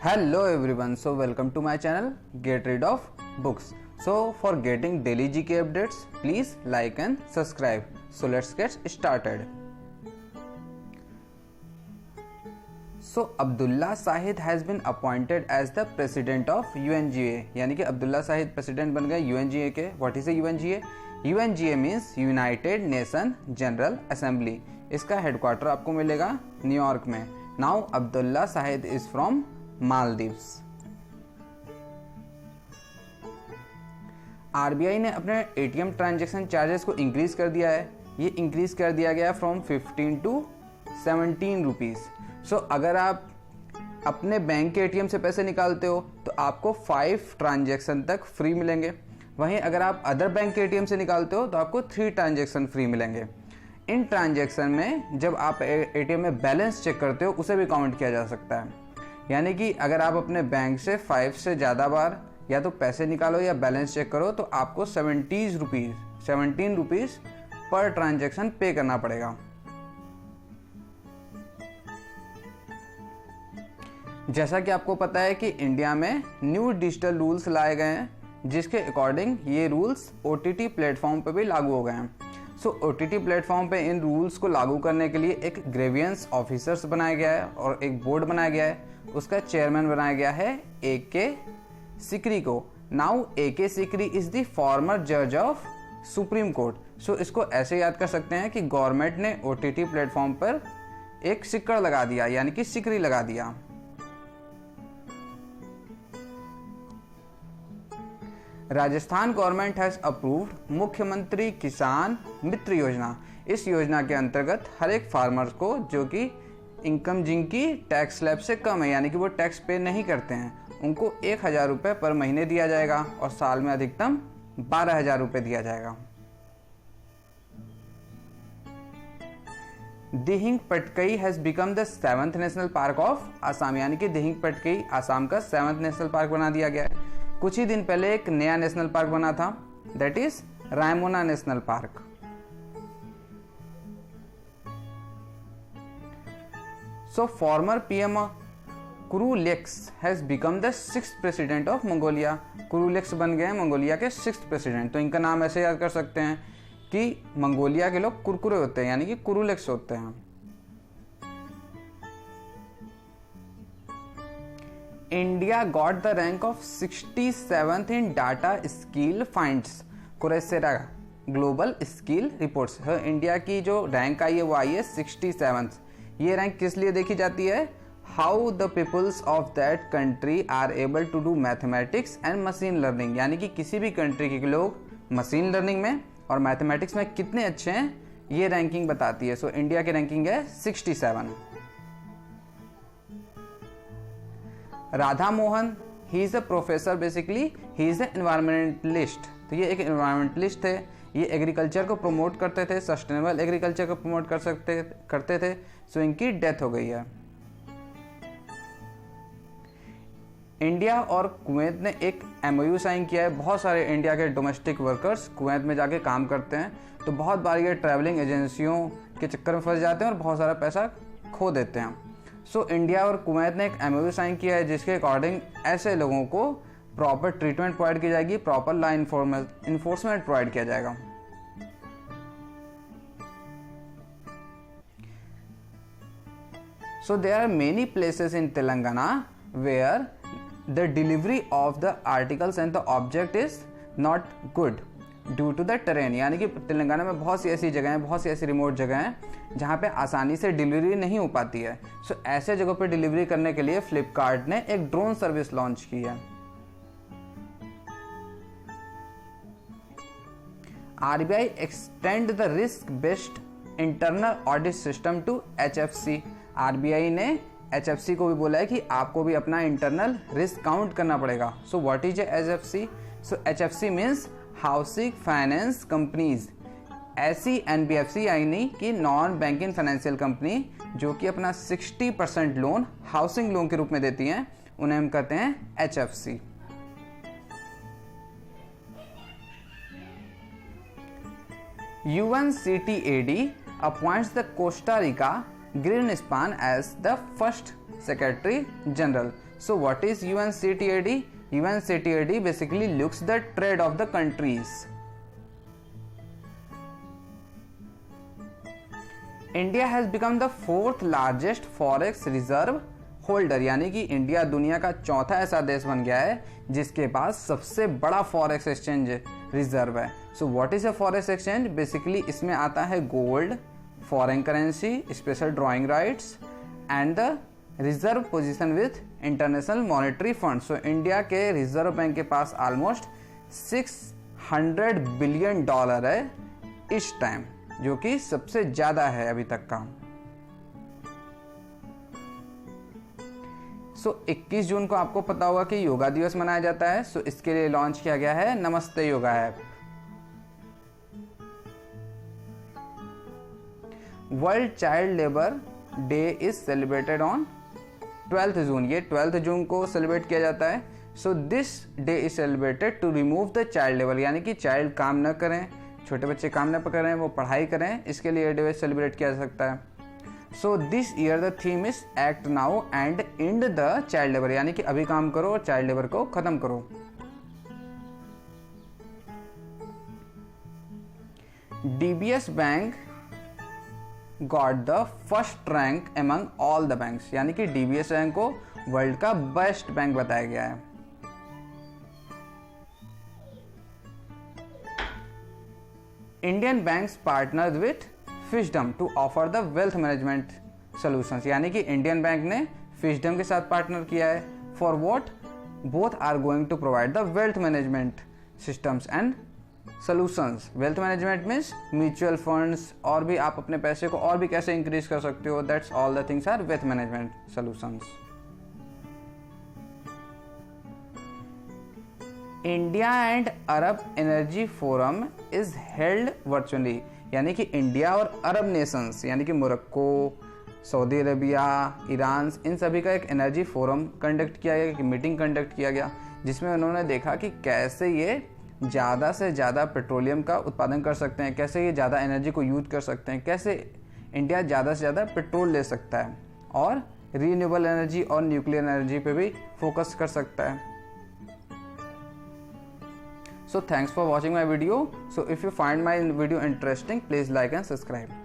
Hello everyone, so welcome to my channel Get Rid of Books. So for getting daily GK updates, please like and subscribe. So let's get started. So Abdullah Shahid has been appointed as the president of UNGA. यानी कि Abdulla Shahid president बन गए UNGA के. What is a UNGA? UNGA means United Nation General Assembly. इसका headquarter आपको मिलेगा New York में. Now Abdullah Shahid is from Maldives. RBI ने अपने एटीएम ट्रांजैक्शन चार्जेस को इंक्रीज कर दिया है. ये इंक्रीज कर दिया गया फ्रॉम 15 टू 17 रुपीज. सो अगर आप अपने बैंक के एटीएम से पैसे निकालते हो तो आपको 5 ट्रांजैक्शन तक फ्री मिलेंगे. वहीं अगर आप अदर बैंक के एटीएम से निकालते हो तो आपको 3 ट्रांजैक्शन फ्री मिलेंगे. इन ट्रांजैक्शन में जब आप एटीएम में बैलेंस चेक करते हो उसे भी काउंट किया जा सकता है. यानी कि अगर आप अपने बैंक से 5 से ज़्यादा बार या तो पैसे निकालो या बैलेंस चेक करो तो आपको 17 रुपीज़ पर ट्रांजैक्शन पे करना पड़ेगा. जैसा कि आपको पता है कि इंडिया में न्यू डिजिटल रूल्स लाए गए हैं जिसके अकॉर्डिंग ये रूल्स OTT प्लेटफॉर्म पर भी लागू हो गए हैं. सो OTT प्लेटफॉर्म पे इन रूल्स को लागू करने के लिए एक ग्रेवियंस ऑफिसर्स बनाया गया है और एक बोर्ड बनाया गया है. उसका चेयरमैन बनाया गया है AK सिकरी को. Now AK Sikri is the former जज ऑफ सुप्रीम कोर्ट. सो इसको ऐसे याद कर सकते हैं कि गवर्नमेंट ने OTT प्लेटफॉर्म पर एक सिक्कड़ लगा दिया यानी कि सिकरी लगा दिया. राजस्थान गवर्नमेंट हैज अप्रूव्ड मुख्यमंत्री किसान मित्र योजना. इस योजना के अंतर्गत हर एक फार्मर को जो कि इनकम जिनकी टैक्स स्लैब से कम है यानी कि वो टैक्स पे नहीं करते हैं उनको 1000 रुपये पर महीने दिया जाएगा और साल में अधिकतम 12,000 रुपये दिया जाएगा. Dihing Patkai has become the 7th national park of Assam. यानी कि दिहिंग पटकई आसाम का 7th नेशनल पार्क बना दिया गया है. कुछ ही दिन पहले एक नया नेशनल पार्क बना था that is Raimona national park. So former PM Khurelsukh has become the 6th president of Mongolia. Khurelsukh बन गए मंगोलिया के 6th प्रेसिडेंट. तो इनका नाम ऐसे याद कर सकते हैं कि मंगोलिया के लोग कुरकुरे होते हैं यानी कि कुरुलेक्स होते हैं. India got the rank of 67th in data skill finds Coursera global skill reports. India की जो रैंक आई है वो आई है 67th. ये रैंक किस लिए देखी जाती है? How the peoples of that country are able to do mathematics and machine learning. यानी कि किसी भी कंट्री के लोग मशीन लर्निंग में और मैथमेटिक्स में कितने अच्छे हैं ये रैंकिंग बताती है. सो इंडिया की रैंकिंग है 67. Radha Mohan he is a professor. Basically he is a environmentalist. तो ये एक एनवायरमेंटलिस्ट थे. ये एग्रीकल्चर को प्रमोट करते थे, सस्टेनेबल एग्रीकल्चर को प्रमोट करते थे. सो इनकी डेथ हो गई है. इंडिया और कुवैत ने एक MOU साइन किया है. बहुत सारे इंडिया के डोमेस्टिक वर्कर्स कुवैत में जाके काम करते हैं तो बहुत बार ये ट्रैवलिंग एजेंसियों के चक्कर में फंस जाते हैं और बहुत सारा पैसा खो देते हैं. सो इंडिया और कुवैत ने एक MOU साइन किया है जिसके अकॉर्डिंग ऐसे लोगों को प्रॉपर ट्रीटमेंट प्रोवाइड की जाएगी, प्रॉपर लॉ इन्फोर्समेंट प्रोवाइड किया जाएगा. So there are many places in Telangana where the delivery of the articles and the object is not good due to the terrain. यानी कि तेलंगाना में बहुत सी ऐसी जगह हैं, बहुत सी ऐसी रिमोट जगह हैं जहाँ पे आसानी से डिलीवरी नहीं हो पाती है. सो ऐसे जगहों पे डिलीवरी करने के लिए फ्लिपकार्ट ने एक ड्रोन सर्विस लॉन्च की है. RBI extend the risk based internal audit system to HFC. RBI ने HFC को भी बोला है कि आपको भी अपना इंटरनल रिस्क काउंट करना पड़ेगा. So what is HFC? So HFC means housing finance companies. ऐसी NBFC यानी कि नॉन बैंकिंग फाइनेंशियल कंपनी जो कि अपना 60% लोन हाउसिंग लोन के रूप में देती हैं उन्हें हम कहते हैं HFC. UNCTAD appoints the Costa Rica Greenspan as the first Secretary General. So what is UNCTAD? UNCTAD basically looks the trade of the countries. India has become the fourth largest forex reserve holder, यानी कि India दुनिया का चौथा ऐसा देश बन गया है जिसके पास सबसे बड़ा फॉरेक्स एक्सचेंज रिजर्व है. So what is a forex exchange? Basically इसमें आता है gold, foreign currency, special drawing rights and the reserve position with international monetary fund. So India के रिजर्व बैंक के पास ऑलमोस्ट $600 बिलियन है इस टाइम, जो कि सबसे ज्यादा है अभी तक का. सो 21 जून को आपको पता होगा कि योगा दिवस मनाया जाता है. सो इसके लिए लॉन्च किया गया है Namaste yoga app. World child labour day is celebrated on 12th June. ये 12th जून को सेलिब्रेट किया जाता है. So this day is celebrated to remove the child labour, यानी कि चाइल्ड काम न करें, छोटे बच्चे काम न करें, वो पढ़ाई करें, इसके लिए डे सेलिब्रेट किया जा सकता है. So this year the theme is act now and and the child labour, यानी कि अभी काम करो और चाइल्ड लेबर को खत्म करो. DBS bank got the first rank among all the banks, यानी कि DBS बैंक को वर्ल्ड का बेस्ट बैंक बताया गया है. Indian banks partnered with Fisdom to offer the wealth management solutions, यानी कि इंडियन बैंक ने फिशडम के साथ पार्टनर किया है. For what? Both are going to provide the wealth management systems and solutions. Wealth management means mutual funds, और भी आप अपने पैसे को और भी कैसे इंक्रीज कर सकते हो. That's all the things are wealth management solutions. India and Arab energy forum is held virtually, यानी कि इंडिया और अरब नेशंस यानी कि मोरक्को, सऊदी अरेबिया, ईरान, इन सभी का एक एनर्जी फोरम कंडक्ट किया गया, एक मीटिंग कंडक्ट किया गया, जिसमें उन्होंने देखा कि कैसे ये ज़्यादा से ज़्यादा पेट्रोलियम का उत्पादन कर सकते हैं, कैसे ये ज़्यादा एनर्जी को यूज कर सकते हैं, कैसे इंडिया ज़्यादा से ज़्यादा पेट्रोल ले सकता है और रीन्यूएबल एनर्जी और न्यूक्लियर एनर्जी पे भी फोकस कर सकता है. So thanks for watching my video. So if you find my video interesting, please like and subscribe.